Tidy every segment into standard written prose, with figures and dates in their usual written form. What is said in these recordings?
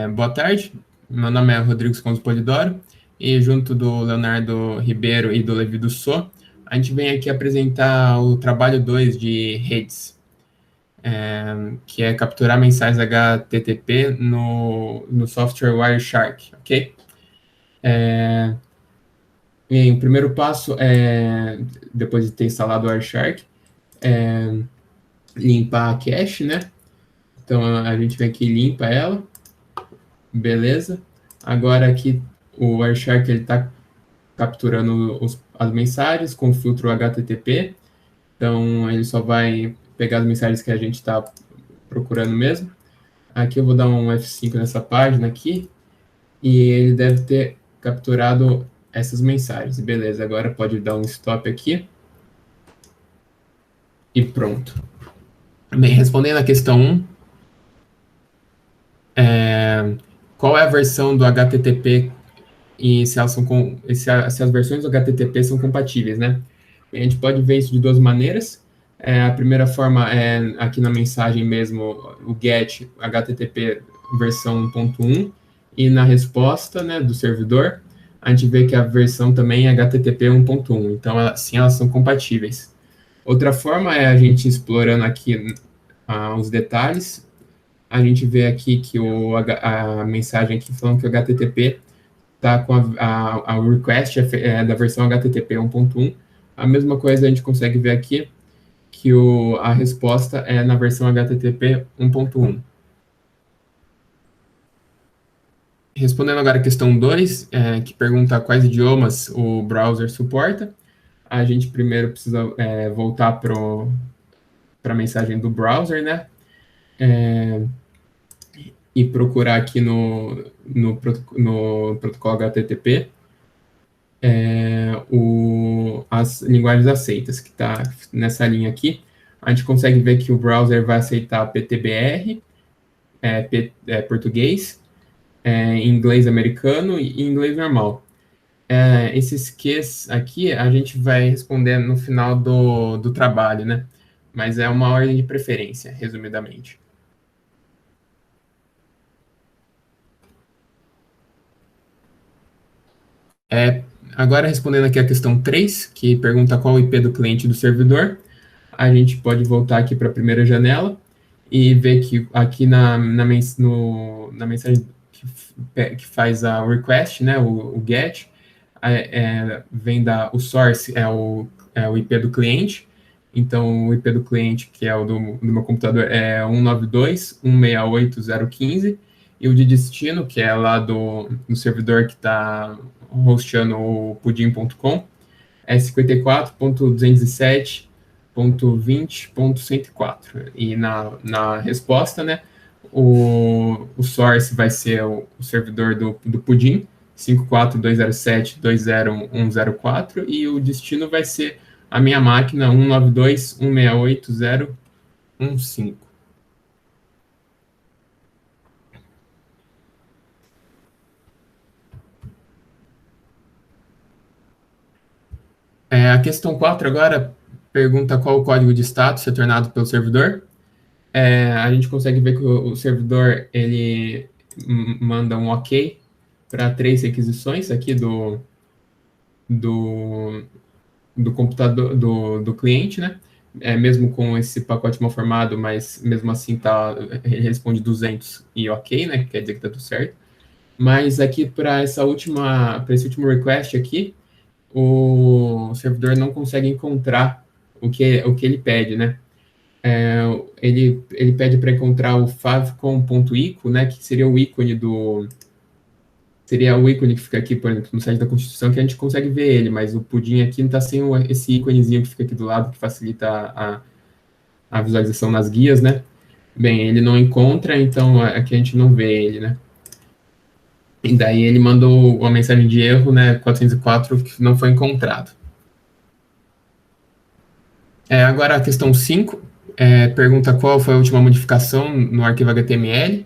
Boa tarde, meu nome é Rodrigo Conde Polidoro e junto do Leonardo Ribeiro e do Levi Dussot, a gente vem aqui apresentar o trabalho 2 de redes, que é capturar mensagens HTTP no software Wireshark, ok? E o primeiro passo é, depois de ter instalado o Wireshark, limpar a cache, né? Então a gente vem aqui e limpa ela. Beleza. Agora aqui o Wireshark está capturando as mensagens com o filtro HTTP. Então ele só vai pegar as mensagens que a gente está procurando mesmo. Aqui eu vou dar um F5 nessa página aqui. E ele deve ter capturado essas mensagens. Beleza, agora pode dar um stop aqui. E pronto. Bem, respondendo a questão 1. Qual é a versão do HTTP e se as versões do HTTP são compatíveis, né? A gente pode ver isso de duas maneiras. A primeira forma é aqui na mensagem mesmo, o GET HTTP versão 1.1, e na resposta, né, do servidor, a gente vê que a versão também é HTTP 1.1, então assim elas são compatíveis. Outra forma é a gente explorando aqui os detalhes. A gente vê aqui que a mensagem aqui falando que o HTTP está com a request da versão HTTP 1.1. A mesma coisa a gente consegue ver aqui que a resposta é na versão HTTP 1.1. Respondendo agora a questão 2, que pergunta quais idiomas o browser suporta, a gente primeiro precisa voltar para a mensagem do browser, né? E procurar aqui no protocolo HTTP as linguagens aceitas, que está nessa linha aqui. A gente consegue ver que o browser vai aceitar PTBR, português, inglês americano e inglês normal. Esses Qs aqui a gente vai responder no final do trabalho, né? Mas é uma ordem de preferência, resumidamente. Agora, respondendo aqui a questão 3, que pergunta qual o IP do cliente do servidor, a gente pode voltar aqui para a primeira janela e ver que aqui na mensagem que faz a request, né, o GET, vem o source é o IP do cliente. Então, o IP do cliente, que é o do meu computador, é 192.168.0.15, e o de destino, que é lá do servidor que está hosteando o pudim.com, é 54.207.20.104. E na resposta, né, o source vai ser o servidor do Pudim, 54.207.20.104, e o destino vai ser a minha máquina 192.168.0.15. A questão 4 agora pergunta qual o código de status retornado pelo servidor. A gente consegue ver que o servidor ele manda um OK para 3 requisições aqui do computador, do cliente, né? Mesmo com esse pacote mal formado, mas mesmo assim ele responde 200 e OK, né? Quer dizer que tá tudo certo. Mas aqui para esse último request aqui, o servidor não consegue encontrar o que ele pede, né? Ele pede para encontrar o favcom.ico, né? Que seria o ícone seria o ícone que fica aqui, por exemplo, no site da Constituição, que a gente consegue ver ele, mas o Pudim aqui não está sem esse íconezinho que fica aqui do lado, que facilita a visualização nas guias, né? Bem, ele não encontra, então aqui a gente não vê ele, né? E daí ele mandou uma mensagem de erro, né, 404, que não foi encontrado. Agora a questão 5, pergunta qual foi a última modificação no arquivo HTML.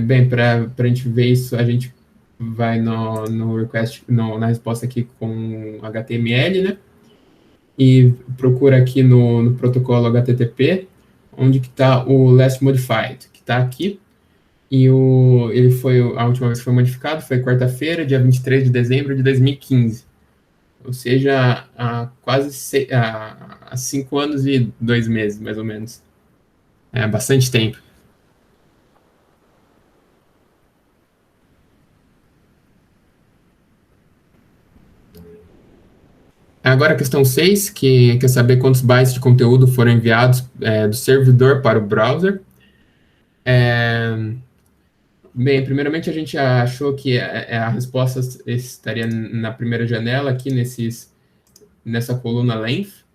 Bem, para a gente ver isso, a gente vai no request, na resposta aqui com HTML, né? E procura aqui no protocolo HTTP, onde que está o last modified, que está aqui. E a última vez que foi modificado foi quarta-feira, dia 23 de dezembro de 2015. Ou seja, há 5 anos e 2 meses, mais ou menos. É bastante tempo. Agora a questão 6, que quer saber quantos bytes de conteúdo foram enviados do servidor para o browser. Bem, primeiramente a gente achou que a resposta estaria na primeira janela, aqui nessa coluna length,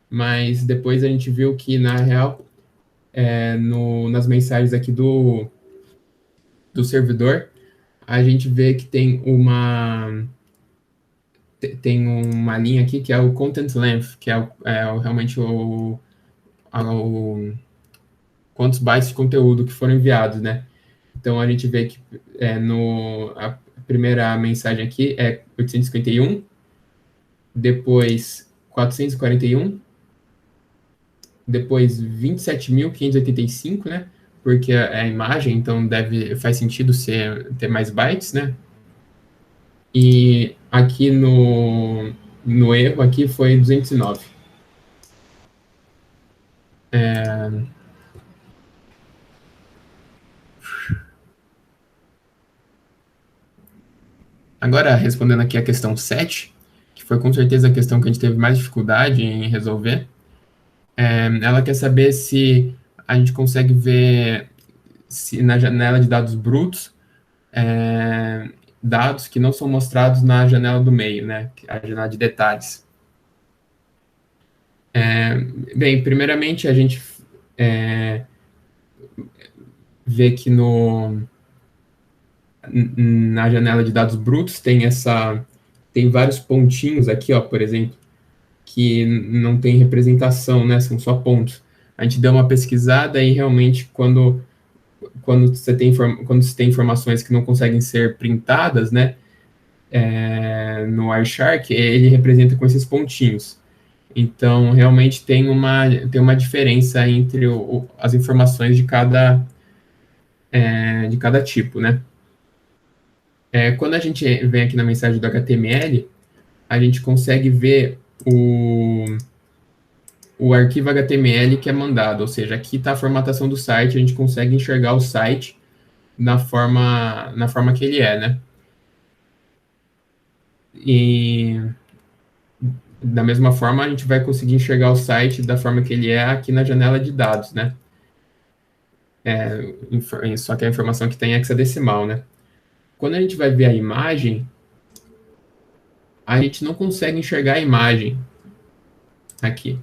mas depois a gente viu que, na real, nas mensagens aqui do servidor, a gente vê que tem uma linha aqui que é o content length, que realmente quantos bytes de conteúdo que foram enviados, né? Então a gente vê que a primeira mensagem aqui é 851, depois 441, depois 27.585, né? Porque é a imagem, então faz sentido ter mais bytes, né? E aqui no erro aqui foi 209. Agora, respondendo aqui a questão 7, que foi com certeza a questão que a gente teve mais dificuldade em resolver, ela quer saber se a gente consegue ver se na janela de dados brutos, dados que não são mostrados na janela do meio, né? A janela de detalhes. Bem, primeiramente a gente vê que na janela de dados brutos tem vários pontinhos aqui, ó, por exemplo, que não tem representação, né? São só pontos. A gente deu uma pesquisada e realmente quando você tem informações que não conseguem ser printadas, né? No Wireshark, ele representa com esses pontinhos. Então, realmente tem uma diferença entre as informações de cada tipo, né? Quando a gente vem aqui na mensagem do HTML, a gente consegue ver o arquivo HTML que é mandado, ou seja, aqui está a formatação do site, a gente consegue enxergar o site na forma que ele é, né? E da mesma forma, a gente vai conseguir enxergar o site da forma que ele é aqui na janela de dados, né? Só que a informação que tem é hexadecimal, né? Quando a gente vai ver a imagem, a gente não consegue enxergar a imagem aqui.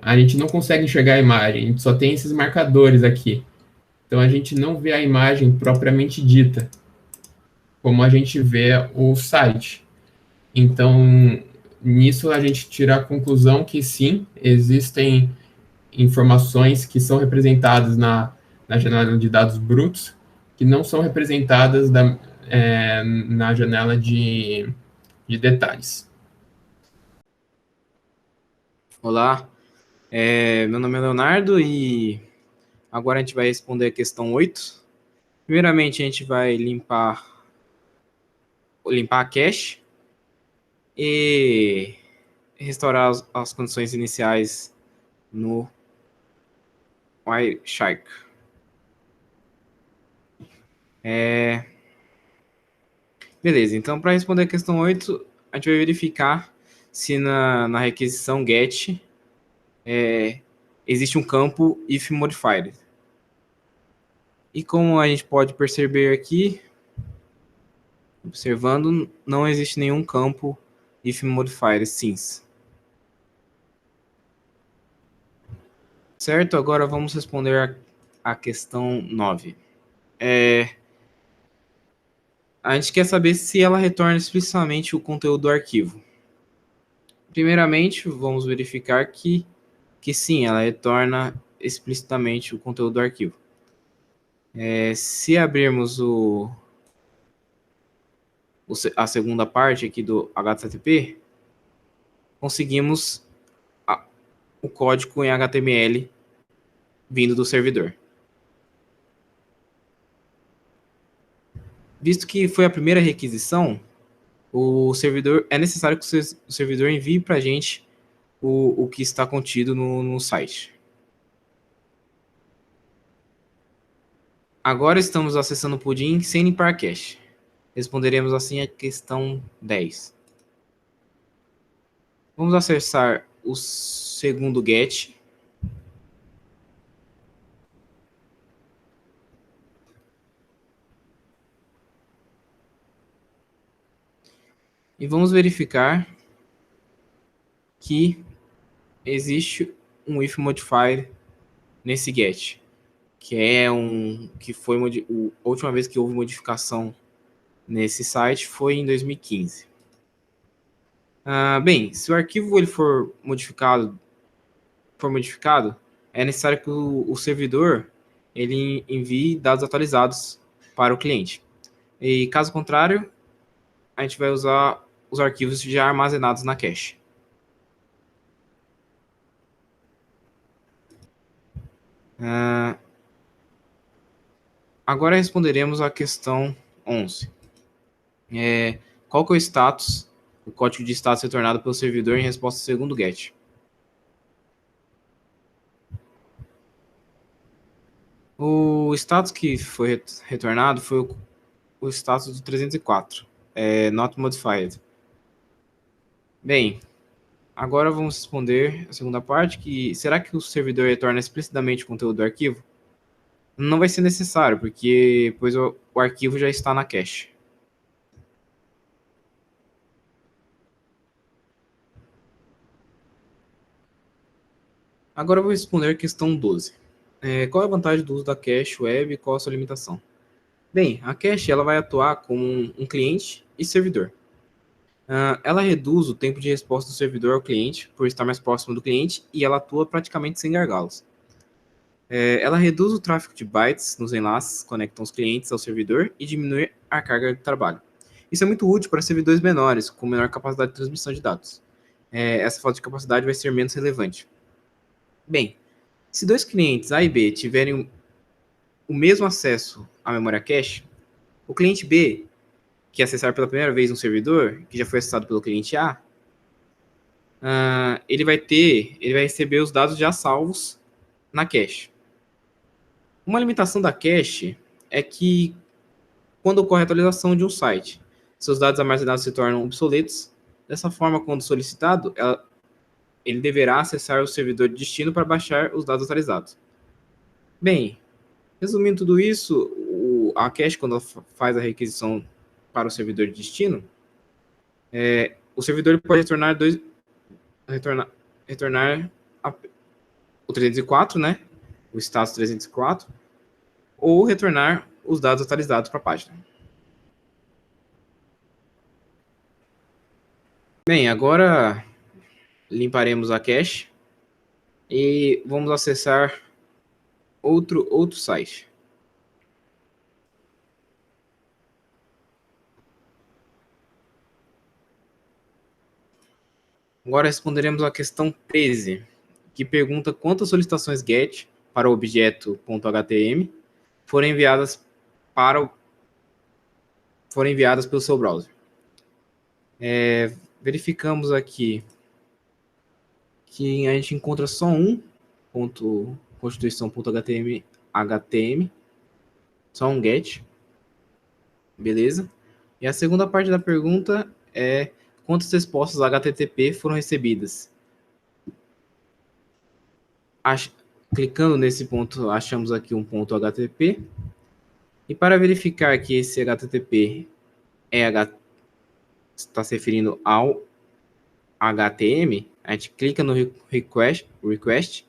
A gente não consegue enxergar a imagem, a gente só tem esses marcadores aqui. Então a gente não vê a imagem propriamente dita, como a gente vê o site. Então, nisso a gente tira a conclusão que sim, existem informações que são representadas na janela de dados brutos, que não são representadas na janela de detalhes. Olá, meu nome é Leonardo e agora a gente vai responder a questão 8. Primeiramente, a gente vai limpar a cache e restaurar as condições iniciais no Wireshark. Beleza, então para responder a questão 8, a gente vai verificar se na requisição GET existe um campo if modified. E como a gente pode perceber aqui, observando, não existe nenhum campo if modified since. Certo? Agora vamos responder a questão 9. A gente quer saber se ela retorna explicitamente o conteúdo do arquivo. Primeiramente, vamos verificar que sim, ela retorna explicitamente o conteúdo do arquivo. Se abrirmos a segunda parte aqui do HTTP, conseguimos o código em HTML vindo do servidor. Visto que foi a primeira requisição, é necessário que o servidor envie para a gente o que está contido no site. Agora estamos acessando o pudim sem limpar cache. Responderemos assim a questão 10. Vamos acessar o segundo get. E vamos verificar que existe um if modifier nesse get, que foi a última vez que houve modificação nesse site foi em 2015. Bem, se o arquivo ele for modificado, é necessário que o servidor ele envie dados atualizados para o cliente. E caso contrário, a gente vai usar os arquivos já armazenados na cache. Agora responderemos a questão 11. Qual que é o status, o código de status retornado pelo servidor em resposta ao segundo GET? O status que foi retornado foi o status do 304, not modified. Bem, agora vamos responder a segunda parte, que será que o servidor retorna explicitamente o conteúdo do arquivo? Não vai ser necessário, porque pois o arquivo já está na cache. Agora eu vou responder a questão 12. Qual é a vantagem do uso da cache web e qual a sua limitação? Bem, a cache ela vai atuar como um cliente e servidor. Ela reduz o tempo de resposta do servidor ao cliente, por estar mais próximo do cliente, e ela atua praticamente sem gargalos. Ela reduz o tráfego de bytes nos enlaces que conectam os clientes ao servidor e diminui a carga de trabalho. Isso é muito útil para servidores menores, com menor capacidade de transmissão de dados. Essa falta de capacidade vai ser menos relevante. Bem, se dois clientes A e B tiverem o mesmo acesso à memória cache, o cliente B, que acessar pela primeira vez um servidor, que já foi acessado pelo cliente A, ele vai receber os dados já salvos na cache. Uma limitação da cache é que, quando ocorre a atualização de um site, seus dados armazenados se tornam obsoletos. Dessa forma, quando solicitado, ele deverá acessar o servidor de destino para baixar os dados atualizados. Bem, resumindo tudo isso, a cache, quando ela faz a requisição para o servidor de destino, o servidor pode retornar o 304, né? O status 304, ou retornar os dados atualizados para a página. Bem, agora limparemos a cache e vamos acessar outro site. Agora responderemos a questão 13, que pergunta quantas solicitações GET para o objeto .htm foram enviadas pelo seu browser. Verificamos aqui que a gente encontra só um constituição.htm, só um GET, beleza? E a segunda parte da pergunta é quantas respostas HTTP foram recebidas. Clicando nesse ponto, achamos aqui um ponto HTTP. E para verificar que esse HTTP está se referindo ao HTML, a gente clica no request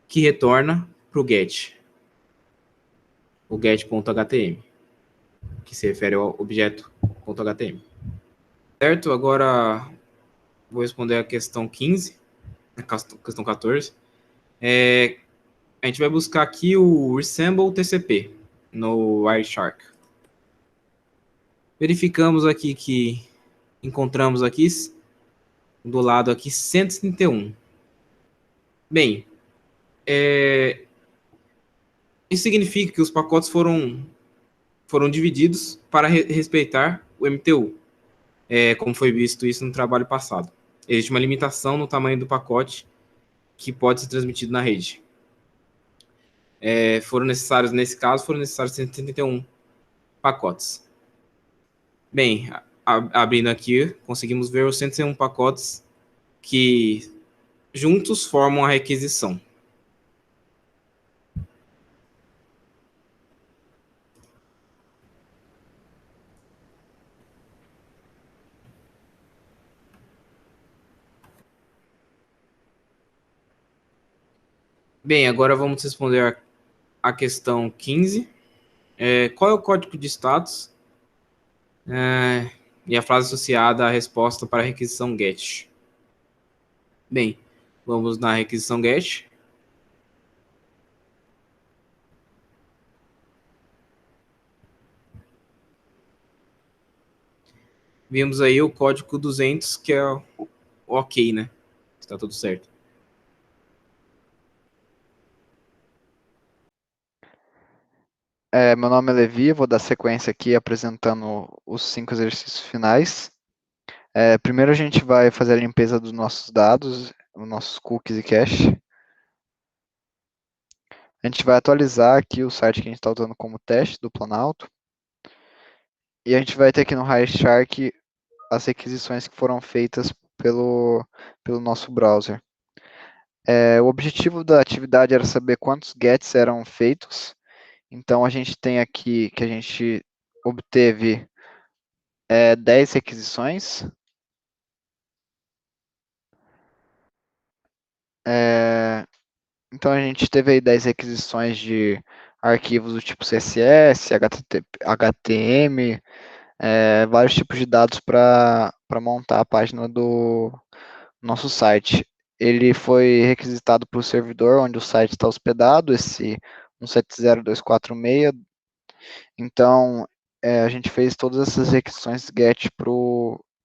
que retorna para o get, o get.htm, que se refere ao objeto.htm. Certo? Agora vou responder a questão 15, a questão 14. A gente vai buscar aqui o resemble TCP no Wireshark. Verificamos aqui que encontramos aqui do lado aqui 131. Bem, isso significa que os pacotes foram foram divididos para respeitar o MTU, como foi visto isso no trabalho passado. Existe uma limitação no tamanho do pacote que pode ser transmitido na rede. Nesse caso, foram necessários 171 pacotes. Bem, abrindo aqui, conseguimos ver os 101 pacotes que juntos formam a requisição. Bem, agora vamos responder a questão 15. Qual é o código de status? E a frase associada à resposta para a requisição GET. Bem, vamos na requisição GET. Vimos aí o código 200, que é o OK, né? Está tudo certo. Meu nome é Levi, vou dar sequência aqui apresentando os 5 exercícios finais. Primeiro a gente vai fazer a limpeza dos nossos dados, os nossos cookies e cache. A gente vai atualizar aqui o site que a gente está usando como teste do Planalto. E a gente vai ter aqui no Highshark as requisições que foram feitas pelo nosso browser. O objetivo da atividade era saber quantos gets eram feitos. Então, a gente tem aqui que a gente obteve 10 requisições. Então, a gente teve aí 10 requisições de arquivos do tipo CSS, HTML, vários tipos de dados para montar a página do nosso site. Ele foi requisitado para o servidor onde o site está hospedado, esse 170.246. Então, a gente fez todas essas requisições GET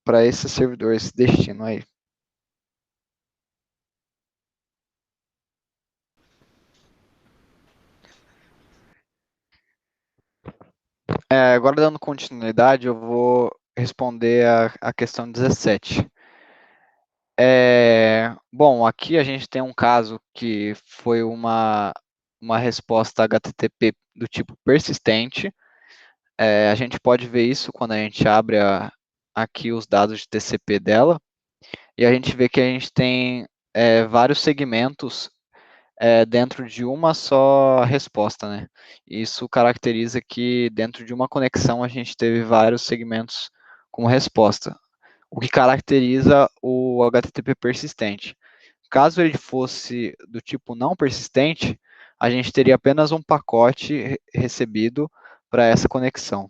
para esse servidor, esse destino aí. Agora, dando continuidade, eu vou responder a questão 17. Bom, aqui a gente tem um caso que foi uma resposta HTTP do tipo persistente. A gente pode ver isso quando a gente abre aqui os dados de TCP dela, e a gente vê que a gente tem vários segmentos dentro de uma só resposta, né? Isso caracteriza que dentro de uma conexão a gente teve vários segmentos como resposta, o que caracteriza o HTTP persistente. Caso ele fosse do tipo não persistente, a gente teria apenas um pacote recebido para essa conexão.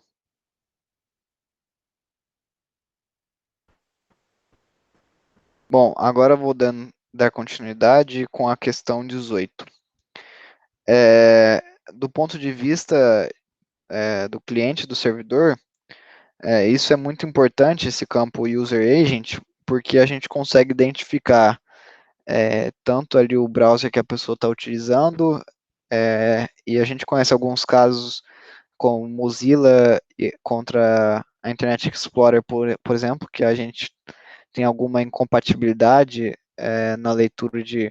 Bom, agora eu vou dar continuidade com a questão 18. Do ponto de vista do cliente, do servidor, isso é muito importante, esse campo User Agent, porque a gente consegue identificar tanto ali o browser que a pessoa está utilizando, e a gente conhece alguns casos como Mozilla contra a Internet Explorer, por exemplo, que a gente tem alguma incompatibilidade na leitura de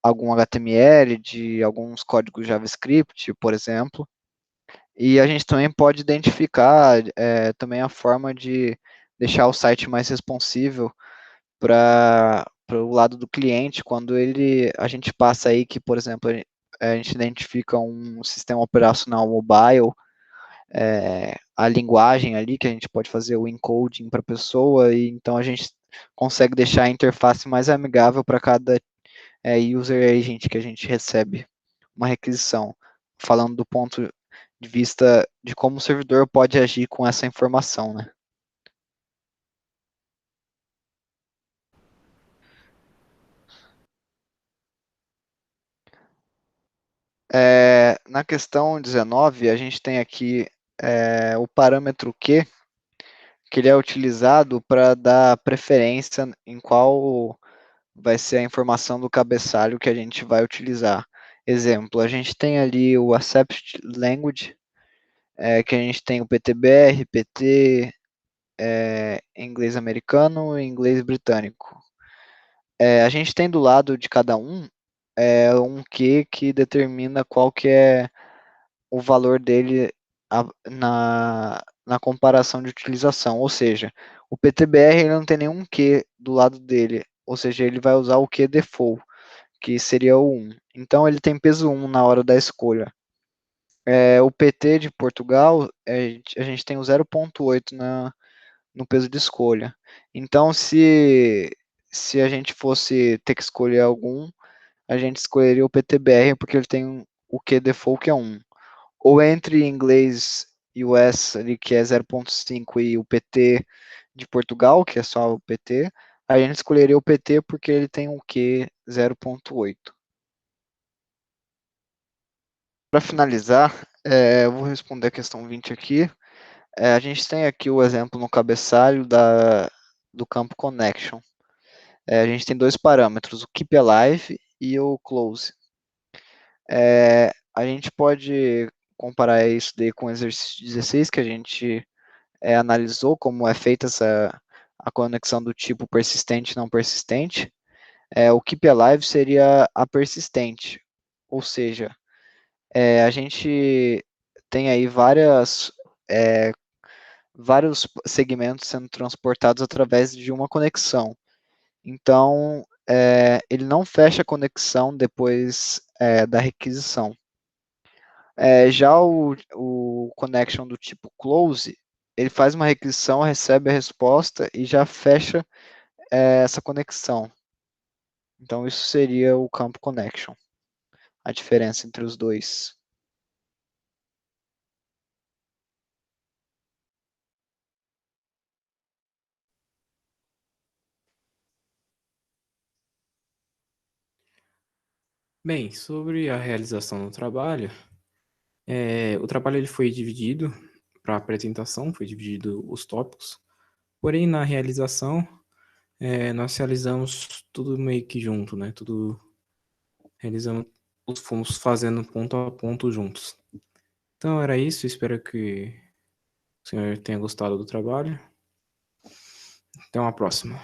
algum HTML, de alguns códigos JavaScript, por exemplo. E a gente também pode identificar também a forma de deixar o site mais responsível para o lado do cliente, quando a gente passa aí que, por exemplo, a gente identifica um sistema operacional mobile, a linguagem ali, que a gente pode fazer o encoding para a pessoa, e então a gente consegue deixar a interface mais amigável para cada user agent que a gente recebe uma requisição, falando do ponto de vista de como o servidor pode agir com essa informação, né? Na questão 19, a gente tem aqui o parâmetro Q, que ele é utilizado para dar preferência em qual vai ser a informação do cabeçalho que a gente vai utilizar. Exemplo, a gente tem ali o Accept Language, que a gente tem o PTBR, PT, inglês americano e inglês britânico. A gente tem do lado de cada um Q que determina qual que é o valor dele na comparação de utilização, ou seja, o PTBR ele não tem nenhum Q do lado dele, ou seja, ele vai usar o Q default, que seria o 1. Então ele tem peso 1 na hora da escolha. O PT de Portugal, a gente tem o 0,8 no peso de escolha. Então, se a gente fosse ter que escolher algum, a gente escolheria o PTBR, porque ele tem o Q default, que é 1. Ou entre inglês US, ali, que é 0,5, e o PT de Portugal, que é só o PT, a gente escolheria o PT porque ele tem um Q 0,8. Para finalizar, eu vou responder a questão 20 aqui. A gente tem aqui o exemplo no cabeçalho do campo connection. A gente tem dois parâmetros, o keep alive e o close. A gente pode comparar isso daí com o exercício 16, que a gente analisou como é feita a conexão do tipo persistente e não persistente. O keep alive seria a persistente, ou seja, a gente tem aí vários segmentos sendo transportados através de uma conexão. Então, ele não fecha a conexão depois da requisição. Já o connection do tipo close, ele faz uma requisição, recebe a resposta e já fecha essa conexão. Então, isso seria o campo connection, a diferença entre os dois. Bem, sobre a realização do trabalho, o trabalho ele foi dividido para apresentação, foi dividido os tópicos, porém na realização nós realizamos tudo meio que junto, né? Tudo realizamos, fomos fazendo ponto a ponto juntos. Então era isso, espero que o senhor tenha gostado do trabalho. Até uma próxima.